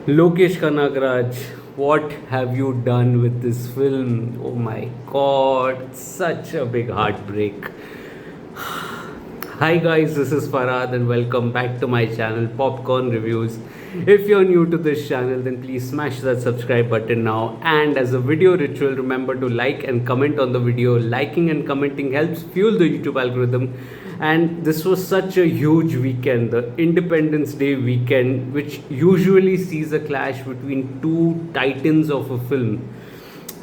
Lokesh Kanagaraj, what have you done with this film? Oh my god, such a big heartbreak. Hi guys, this is Farhad and welcome back to my channel Popcorn Reviews. If you're new to this channel, then please smash that subscribe button now. And as a video ritual, remember to like and comment on the video. Liking and commenting helps fuel the YouTube algorithm. And this was such a huge weekend, the Independence Day weekend, which usually sees a clash between two titans of a film.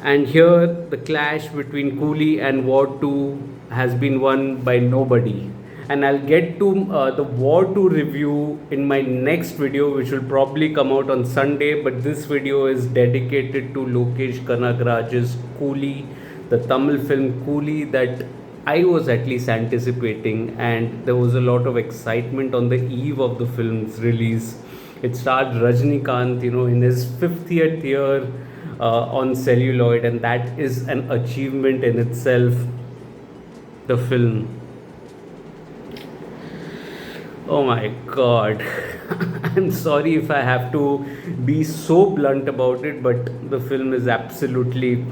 And here, the clash between Coolie and War 2 has been won by nobody. And I'll get to the War 2 review in my next video, which will probably come out on Sunday. But this video is dedicated to Lokesh Kanagaraj's Coolie, the Tamil film Coolie that I was at least anticipating, and there was a lot of excitement on the eve of the film's release. It starred Rajinikanth, in his 50th year on celluloid, and that is an achievement in itself. The film. Oh my god. I'm sorry if I have to be so blunt about it, but the film is absolutely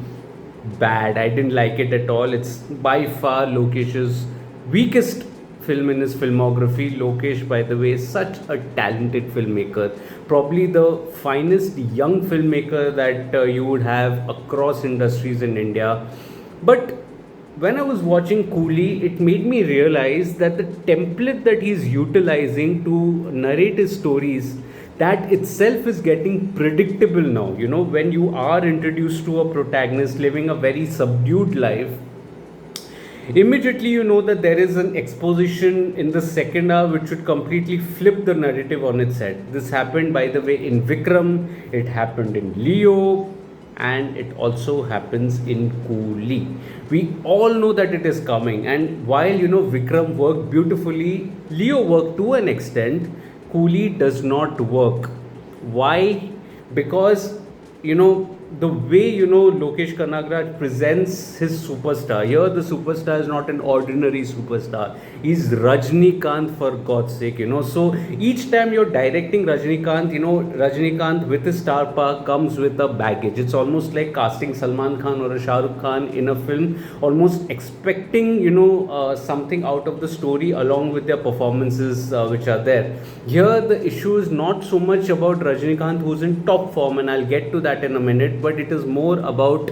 bad. I didn't like it at all. It's by far Lokesh's weakest film in his filmography. Lokesh, by the way, is such a talented filmmaker. Probably the finest young filmmaker that you would have across industries in India. But when I was watching Coolie, it made me realize that the template that he's utilizing to narrate his stories, that itself is getting predictable now. When you are introduced to a protagonist living a very subdued life, immediately you know that there is an exposition in the second hour which should completely flip the narrative on its head. This happened, by the way, in Vikram, it happened in Leo, and it also happens in Coolie. We all know that it is coming, and while Vikram worked beautifully, Leo worked to an extent. Coolie does not work. Why? Because the way Lokesh Kanagaraj presents his superstar. Here the superstar is not an ordinary superstar. He's Rajinikanth, for God's sake. So each time you're directing Rajinikanth, Rajinikanth with his star power comes with a baggage. It's almost like casting Salman Khan or a Shah Rukh Khan in a film, almost expecting something out of the story along with their performances which are there. Here the issue is not so much about Rajinikanth, who's in top form, and I'll get to that in a minute, but it is more about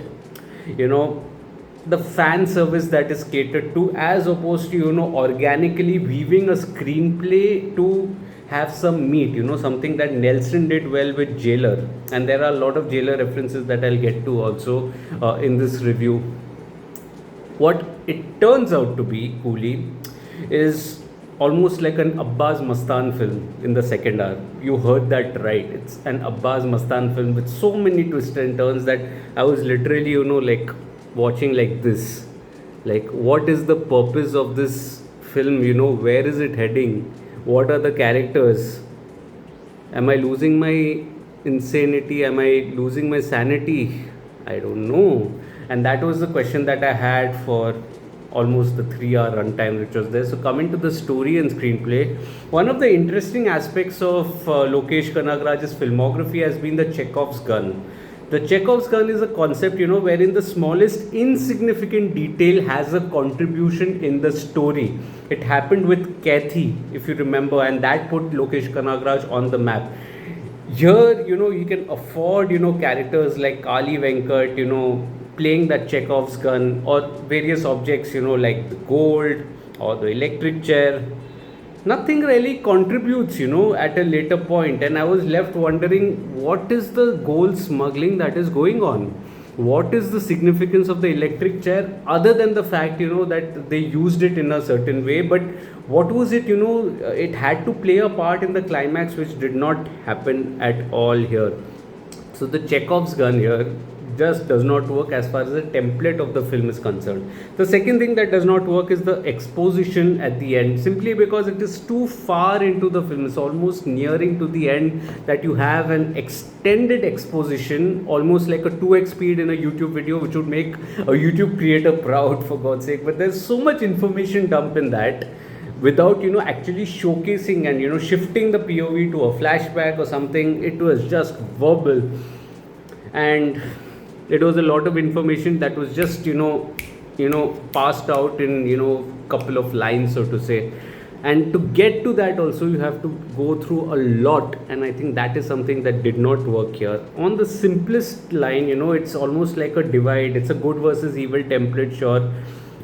the fan service that is catered to, as opposed to organically weaving a screenplay to have some meat, something that Nelson did well with Jailer. And there are a lot of Jailer references that I'll get to also in this review. What it turns out to be, Coolie, is almost like an Abbas Mastan film in the second hour. You heard that right. It's an Abbas Mastan film with so many twists and turns that I was literally, like watching like this. Like, what is the purpose of this film? Where is it heading? What are the characters? Am I losing my insanity? Am I losing my sanity? I don't know. And that was the question that I had for almost the 3-hour runtime which was there. So coming to the story and screenplay, one of the interesting aspects of Lokesh Kanagaraj's filmography has been the Chekhov's gun. The Chekhov's gun is a concept, wherein the smallest insignificant detail has a contribution in the story. It happened with Kathy, if you remember, and that put Lokesh Kanagaraj on the map. Here, you can afford, characters like Kali Venkat, playing that Chekhov's gun, or various objects, like the gold or the electric chair. Nothing really contributes, at a later point, and I was left wondering, what is the gold smuggling that is going on? What is the significance of the electric chair, other than the fact, that they used it in a certain way? But what was it, it had to play a part in the climax, which did not happen at all here. So the Chekhov's gun here just does not work as far as the template of the film is concerned. The second thing that does not work is the exposition at the end, simply because it is too far into the film. It's almost nearing to the end that you have an extended exposition, almost like a 2x speed in a YouTube video, which would make a YouTube creator proud, for God's sake. But there's so much information dump in that without actually showcasing and shifting the POV to a flashback or something. It was just verbal, and it was a lot of information that was just passed out in couple of lines, so to say. And to get to that also, you have to go through a lot, and I think that is something that did not work here. On the simplest line, it's almost like a divide. It's a good versus evil template, sure.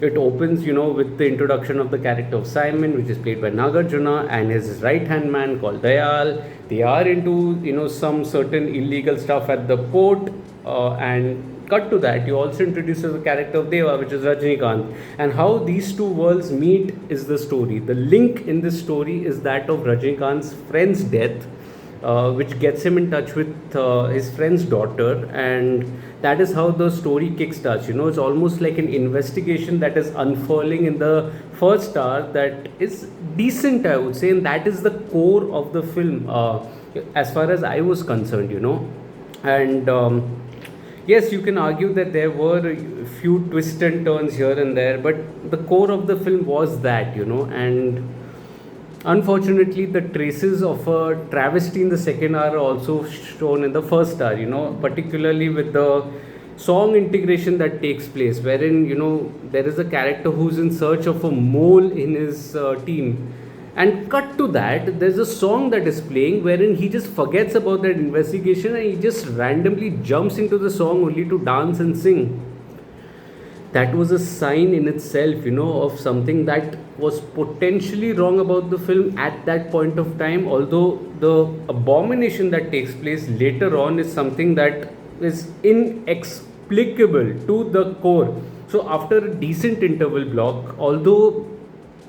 It opens with the introduction of the character of Simon, which is played by Nagarjuna, and his right hand man called Dayal. They are into some certain illegal stuff at the port, and cut to that, you also introduces the character of Deva, which is Rajinikanth, and how these two worlds meet is the story. The link in this story is that of Rajinikanth's friend's death, which gets him in touch with his friend's daughter, and that is how the story kickstarts. It's almost like an investigation that is unfurling in the first hour that is decent, I would say, and that is the core of the film, as far as I was concerned. And yes, you can argue that there were a few twists and turns here and there, but the core of the film was that, and unfortunately, the traces of a travesty in the second hour are also shown in the first hour, particularly with the song integration that takes place, wherein, there is a character who's in search of a mole in his team. And cut to that, there's a song that is playing wherein he just forgets about that investigation and he just randomly jumps into the song only to dance and sing. That was a sign in itself, of something that was potentially wrong about the film at that point of time. Although the abomination that takes place later on is something that is inexplicable to the core. So after a decent interval block, although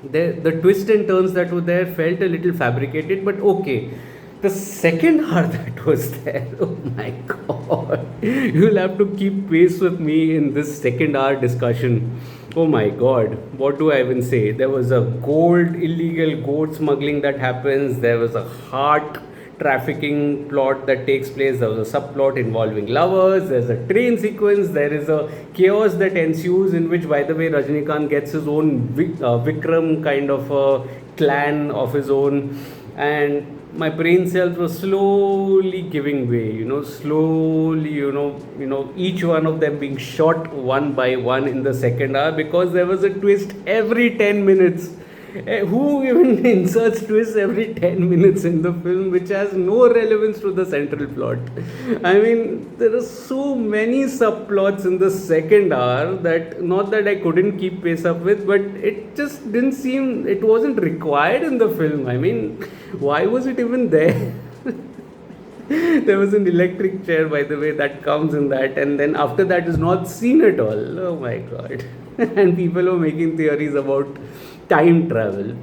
the twists and turns that were there felt a little fabricated, but okay. The second hour that was there, oh my god, you'll have to keep pace with me in this second hour discussion. Oh my god, what do I even say? There was a illegal gold smuggling that happens, there was a heart trafficking plot that takes place, there was a subplot involving lovers, there's a train sequence, there is a chaos that ensues, in which, by the way, Rajinikanth gets his own Vikram kind of a clan of his own, and my brain cells were slowly giving way, slowly, each one of them being shot one by one in the second hour, because there was a twist every 10 minutes. Who even inserts twists every 10 minutes in the film, which has no relevance to the central plot? I mean, there are so many subplots in the second hour that, not that I couldn't keep pace up with, but it just didn't seem, it wasn't required in the film. I mean, why was it even there? There was an electric chair, by the way, that comes in that, and then after that is not seen at all. Oh my god. And people are making theories about time travel.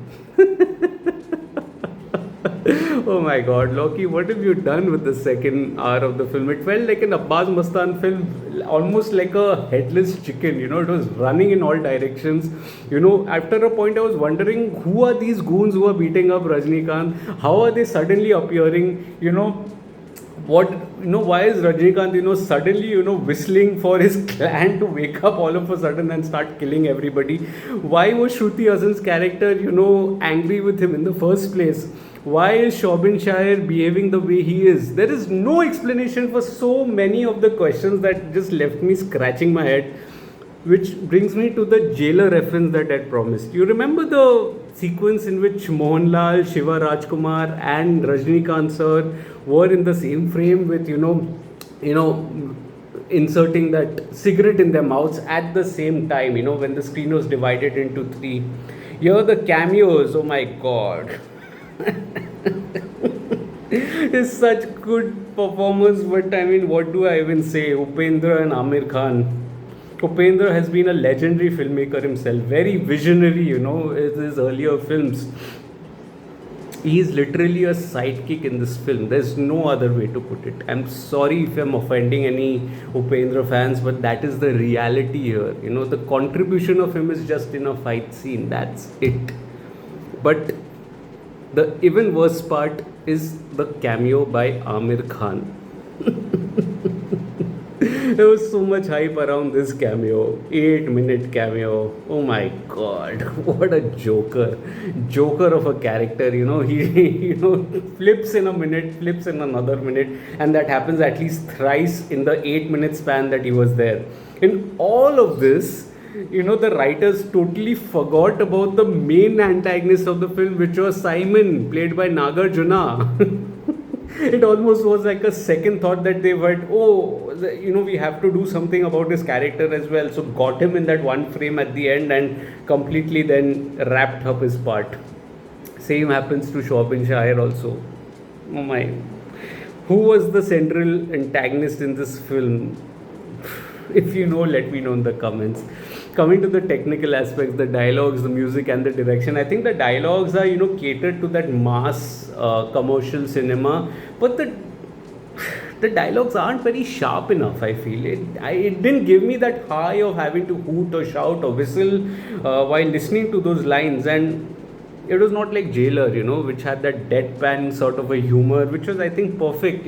Oh my god, Loki, what have you done with the second hour of the film? It felt like an Abbas Mustan film, almost like a headless chicken, it was running in all directions. After a point I was wondering, who are these goons who are beating up Rajinikanth? How are they suddenly appearing? Why is Rajinikanth, suddenly, whistling for his clan to wake up all of a sudden and start killing everybody? Why was Shruti Hassan's character, angry with him in the first place? Why is Soubin Shahir behaving the way he is? There is no explanation for so many of the questions that just left me scratching my head. Which brings me to the jailer reference that I promised. You remember the sequence in which Mohanlal, Shiva Rajkumar and Rajinikanth sir were in the same frame with, inserting that cigarette in their mouths at the same time, when the screen was divided into three. Here the cameos, oh my god. It's such good performance, but I mean, what do I even say? Upendra and Aamir Khan. Upendra has been a legendary filmmaker himself, very visionary, in his earlier films. He is literally a sidekick in this film. There's no other way to put it. I'm sorry if I'm offending any Upendra fans, but that is the reality here. The contribution of him is just in a fight scene. That's it. But the even worse part is the cameo by Aamir Khan. There was so much hype around this cameo. 8-minute cameo. Oh my god. What a joker. Joker of a character. He flips in a minute, flips in another minute, and that happens at least thrice in the 8-minute span that he was there. In all of this, the writers totally forgot about the main antagonist of the film, which was Simon, played by Nagarjuna. It almost was like a second thought that they went, oh, we have to do something about this character as well. So got him in that one frame at the end and completely then wrapped up his part. Same happens to Soubin Shahir also. Oh my. Who was the central antagonist in this film? If you know, let me know in the comments. Coming to the technical aspects, the dialogues, the music, and the direction, I think the dialogues are catered to that mass commercial cinema, but the dialogues aren't very sharp enough. I feel it didn't give me that high of having to hoot or shout or whistle while listening to those lines. And it was not like Jailer, which had that deadpan sort of a humor, which was, I think, perfect,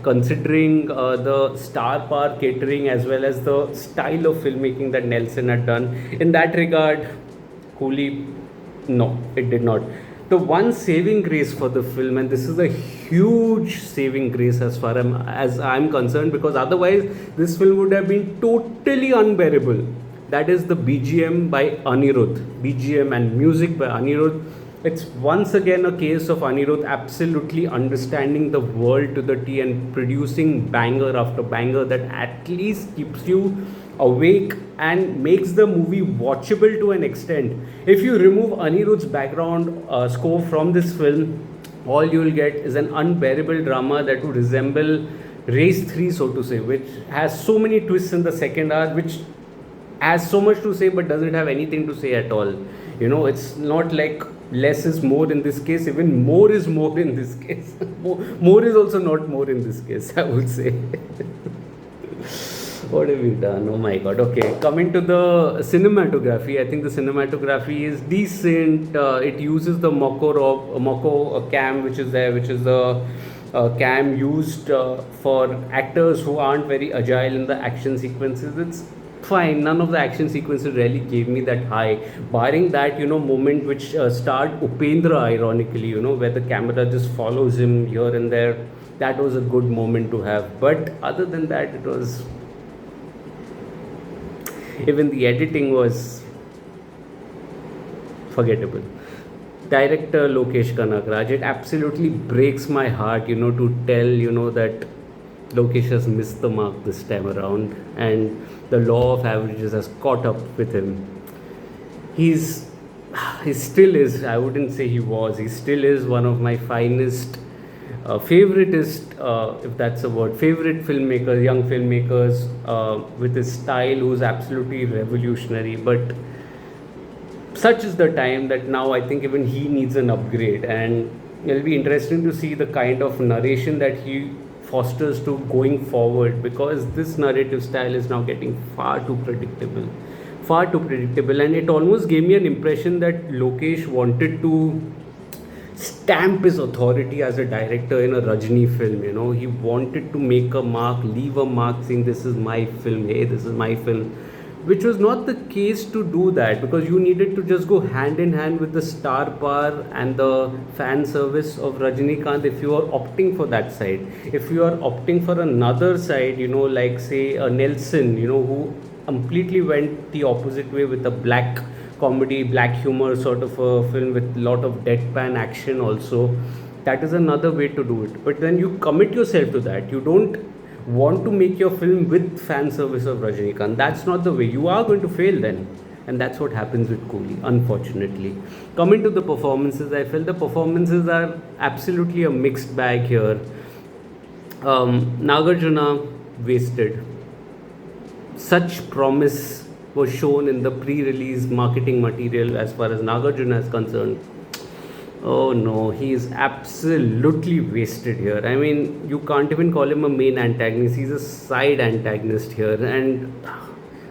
considering the star power catering as well as the style of filmmaking that Nelson had done. In that regard, Coolie, no, it did not. The one saving grace for the film, and this is a huge saving grace as far as I'm concerned, because otherwise this film would have been totally unbearable. That is the BGM by Anirudh. BGM and music by Anirudh. It's once again a case of Anirudh absolutely understanding the world to the T and producing banger after banger that at least keeps you awake and makes the movie watchable to an extent. If you remove Anirudh's background score from this film, all you will get is an unbearable drama that would resemble Race 3, so to say, which has so many twists in the second hour, which has so much to say but doesn't have anything to say at all. It's not like less is more in this case, even more is more in this case. More is also not more in this case, I would say. What have we done? Oh my god. Okay, coming to the cinematography, I think the cinematography is decent. It uses the Moko cam, which is there, which is the cam used for actors who aren't very agile in the action sequences. It's fine. None of the action sequences really gave me that high, barring that moment which starred Upendra, ironically, where the camera just follows him here and there. That was a good moment to have, but other than that, it was, even the editing was forgettable. Director Lokesh Kanagaraj, it absolutely breaks my heart to tell that Lokesh has missed the mark this time around, and the law of averages has caught up with him. He still is, I wouldn't say he was, he still is one of my finest, favoritist, if that's a word, favorite filmmakers, young filmmakers, with his style, who's absolutely revolutionary. But such is the time that now I think even he needs an upgrade, and it'll be interesting to see the kind of narration that he fosters to going forward, because this narrative style is now getting far too predictable, and it almost gave me an impression that Lokesh wanted to stamp his authority as a director in a Rajini film. He wanted to make a mark, leave a mark, saying this is my film, hey, this is my film, which was not the case to do that, because you needed to just go hand in hand with the star power and the fan service of Rajinikanth if you are opting for that side. If you are opting for another side, like say a Nelson, who completely went the opposite way with a black comedy, black humor sort of a film with a lot of deadpan action also, that is another way to do it. But then you commit yourself to that. You don't want to make your film with fan service of Rajinikanth. That's not the way. You are going to fail then. And that's what happens with Coolie, unfortunately. Coming to the performances, I felt the performances are absolutely a mixed bag here. Nagarjuna wasted. Such promise was shown in the pre-release marketing material as far as Nagarjuna is concerned. Oh no, he is absolutely wasted here. I mean, you can't even call him a main antagonist. He's a side antagonist here. And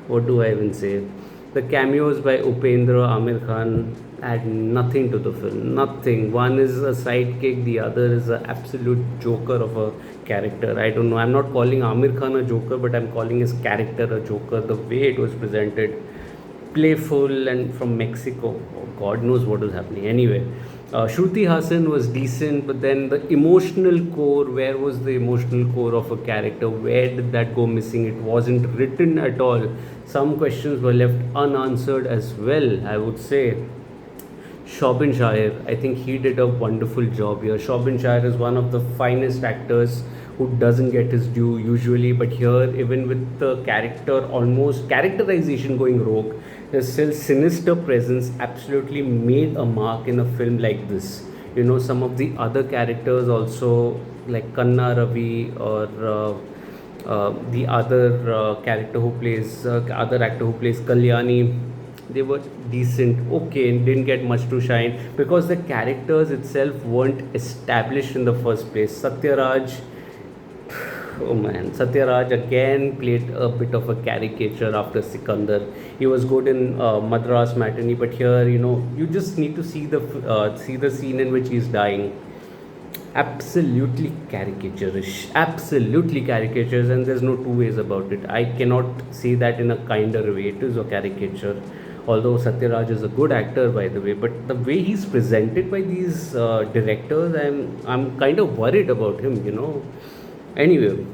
what do I even say? The cameos by Upendra, Aamir Khan, add nothing to the film. Nothing. One is a sidekick, the other is an absolute joker of a character. I don't know. I'm not calling Aamir Khan a joker, but I'm calling his character a joker. The way it was presented, playful and from Mexico. Oh, God knows what was happening. Anyway, Shruti Hassan was decent, but then the emotional core, where was the emotional core of a character? Where did that go missing? It wasn't written at all. Some questions were left unanswered as well, I would say. Soubin Shahir, I think he did a wonderful job here. Soubin Shahir is one of the finest actors who doesn't get his due usually, but here, even with the character almost characterization going rogue, there's still sinister presence absolutely made a mark in a film like this. You know, some of the other characters also, like Kanna Ravi or the other character who plays, other actor who plays Kalyani, they were decent, okay, and didn't get much to shine because the characters itself weren't established in the first place. Satyaraj, oh man, Satyaraj again played a bit of a caricature after Sikandar. He was good in Madras Matinee, but here, you know, you just need to see the scene in which he's dying. Absolutely caricaturish, absolutely caricatures, and there's no two ways about it. I cannot say that in a kinder way. It is a caricature. Although Satyaraj is a good actor, by the way, but the way he's presented by these directors, I'm kind of worried about him. You know. Anyway,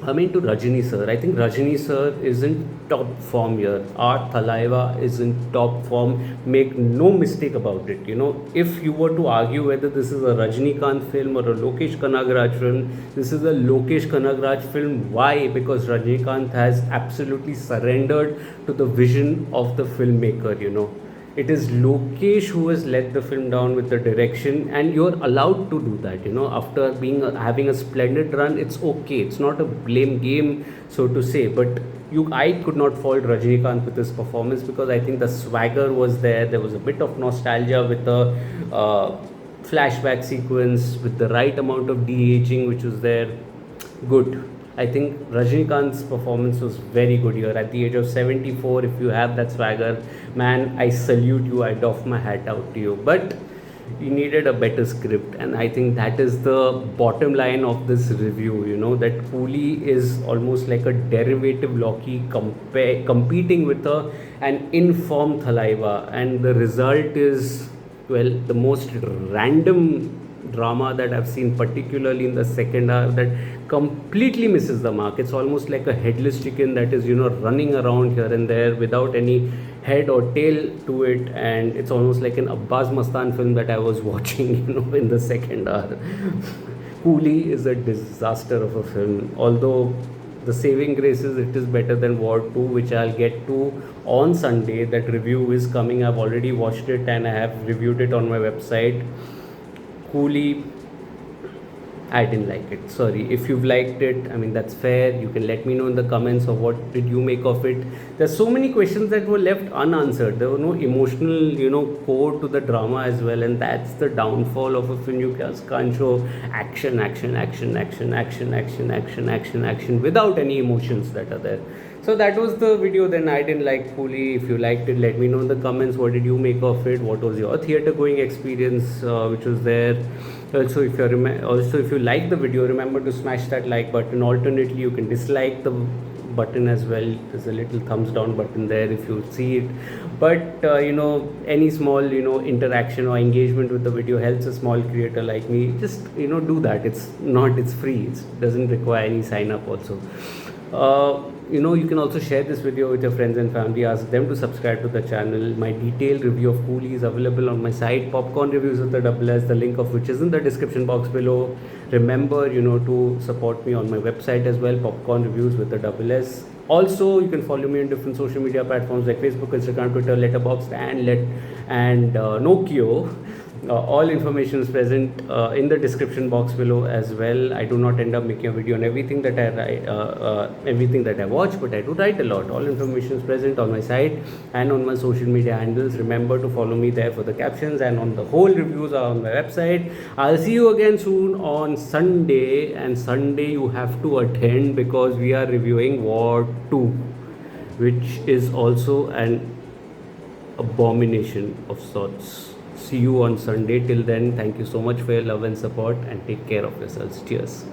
coming to Rajini sir, I think Rajini sir is in top form here. Art Thalaiva is in top form. Make no mistake about it. You know, if you were to argue whether this is a Rajinikanth film or a Lokesh Kanagaraj film, this is a Lokesh Kanagaraj film. Why? Because Rajinikanth has absolutely surrendered to the vision of the filmmaker. You know, it is Lokesh who has let the film down with the direction, and you're allowed to do that. You know, after having a splendid run, it's okay. It's not a blame game, so to say. But I could not fault Rajinikanth with his performance because I think the swagger was there. There was a bit of nostalgia with the flashback sequence, with the right amount of de-aging which was there. Good. I think Rajinikanth's performance was very good here. At the age of 74, if you have that swagger, man, I salute you. I doff my hat out to you. But you needed a better script, and I think that is the bottom line of this review. You know, that Coolie is almost like a derivative Loki competing with an informed Thalaiva, and the result is, well, the most random drama that I've seen, particularly in the second half, that completely misses the mark. It's almost like a headless chicken that is, you know, running around here and there without any head or tail to it, and it's almost like an Abbas Mastan film that I was watching, you know, in the second hour. Coolie is a disaster of a film, although the saving graces, it is better than War 2, which I'll get to on Sunday. That review is coming. I've already watched it and I have reviewed it on my website. Coolie, I didn't like it. Sorry. If you've liked it, I mean, that's fair. You can let me know in the comments of what did you make of it. There's so many questions that were left unanswered. There were no emotional, you know, core to the drama as well, and that's the downfall of a film. You just can't show action, action, action, action, action, action, action, action, action without any emotions that are there. So that was the video. Then I didn't like Coolie. If you liked it, let me know in the comments. What did you make of it? What was your theater going experience, which was there? Also, if you like the video, remember to smash that like button. Alternately, you can dislike the button as well. There's a little thumbs down button there if you see it. But you know, any small, you know, interaction or engagement with the video helps a small creator like me. Just, you know, do that. It's free. It doesn't require any sign up also. You know, you can also share this video with your friends and family. Ask them to subscribe to the channel. My detailed review of Coolie is available on my site, Popcorn Reviews with the double S, the link of which is in the description box below. Remember, you know, to support me on my website as well, Popcorn Reviews with the double S. Also, you can follow me on different social media platforms like Facebook, Instagram, Twitter, Letterboxd, and Nokio. All information is present in the description box below as well. I do not end up making a video on everything that I write, everything that I watch, but I do write a lot. All information is present on my site and on my social media handles. Remember to follow me there for the captions, and on the whole reviews are on my website. I'll see you again soon on Sunday, and Sunday you have to attend because we are reviewing War 2, which is also an abomination of sorts. See you on Sunday. Till then, thank you so much for your love and support and take care of yourselves. Cheers.